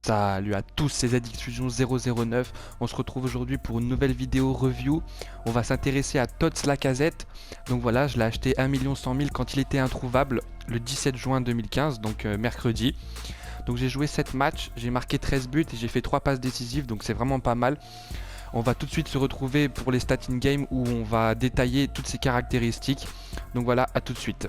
Salut à tous, c'est ZXfusion009. On se retrouve aujourd'hui pour une nouvelle vidéo review. On va s'intéresser à Tots Lacazette. Donc voilà, je l'ai acheté 1 100 000 quand il était introuvable le 17 juin 2015, donc mercredi. Donc j'ai joué 7 matchs, j'ai marqué 13 buts et j'ai fait 3 passes décisives, donc c'est vraiment pas mal. On va tout de suite se retrouver pour les stats in-game où on va détailler toutes ses caractéristiques. Donc voilà, à tout de suite.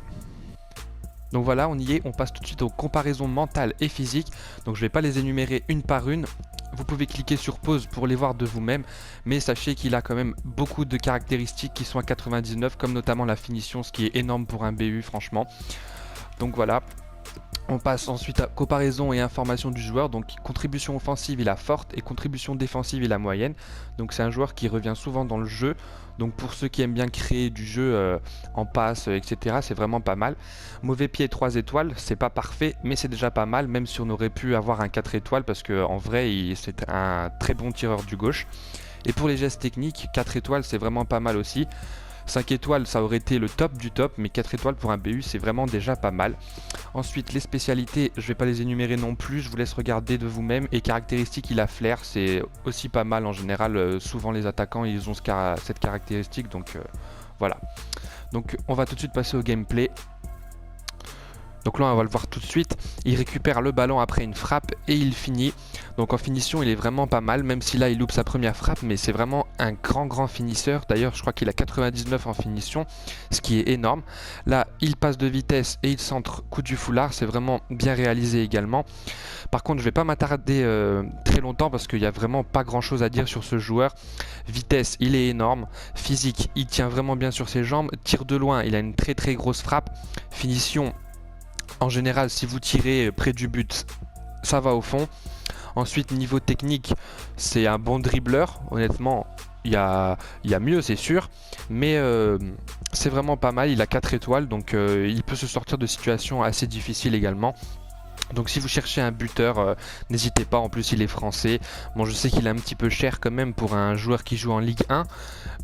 Donc voilà, on y est, on passe tout de suite aux comparaisons mentales et physiques. Donc je ne vais pas les énumérer une par une. Vous pouvez cliquer sur pause pour les voir de vous-même. Mais sachez qu'il a quand même beaucoup de caractéristiques qui sont à 99, comme notamment la finition, ce qui est énorme pour un BU franchement. Donc voilà. On passe ensuite à comparaison et information du joueur. Donc contribution offensive il a forte et contribution défensive il a moyenne. Donc c'est un joueur qui revient souvent dans le jeu. Donc pour ceux qui aiment bien créer du jeu en passe, etc., c'est vraiment pas mal. Mauvais pied 3 étoiles, c'est pas parfait, mais c'est déjà pas mal, même si on aurait pu avoir un 4 étoiles, parce qu'en vrai, c'est un très bon tireur du gauche. Et pour les gestes techniques, 4 étoiles, c'est vraiment pas mal aussi. 5 étoiles, ça aurait été le top du top, mais 4 étoiles pour un BU, c'est vraiment déjà pas mal. Ensuite, les spécialités, je vais pas les énumérer non plus, je vous laisse regarder de vous-même. Et caractéristiques, il a flair, c'est aussi pas mal en général. Souvent, les attaquants, ils ont cette caractéristique, donc voilà. Donc, on va tout de suite passer au gameplay. Donc là on va le voir tout de suite, il récupère le ballon après une frappe et il finit. Donc en finition il est vraiment pas mal, même si là il loupe sa première frappe, mais c'est vraiment un grand finisseur. D'ailleurs je crois qu'il a 99 en finition, ce qui est énorme. Là il passe de vitesse et il centre coup du foulard, c'est vraiment bien réalisé également. Par contre je vais pas m'attarder très longtemps parce qu'il n'y a vraiment pas grand chose à dire sur ce joueur. Vitesse il est énorme, physique il tient vraiment bien sur ses jambes, tir de loin il a une très grosse frappe, finition en général, si vous tirez près du but, ça va au fond. Ensuite, niveau technique, c'est un bon dribbleur. Honnêtement, il y a mieux, c'est sûr. Mais c'est vraiment pas mal. Il a 4 étoiles, donc il peut se sortir de situations assez difficiles également. Donc si vous cherchez un buteur, n'hésitez pas, en plus il est français. Bon, je sais qu'il est un petit peu cher quand même pour un joueur qui joue en Ligue 1.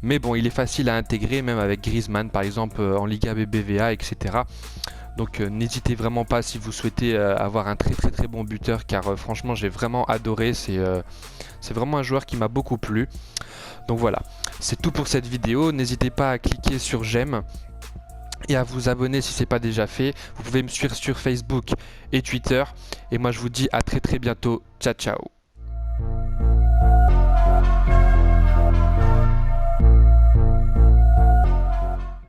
Mais bon, il est facile à intégrer, même avec Griezmann par exemple en Liga BBVA, etc. Donc n'hésitez vraiment pas si vous souhaitez avoir un très bon buteur, car franchement j'ai vraiment adoré, c'est vraiment un joueur qui m'a beaucoup plu. Donc voilà, c'est tout pour cette vidéo, n'hésitez pas à cliquer sur j'aime et à vous abonner si ce n'est pas déjà fait. Vous pouvez me suivre sur Facebook et Twitter, et moi je vous dis à très bientôt, ciao ciao.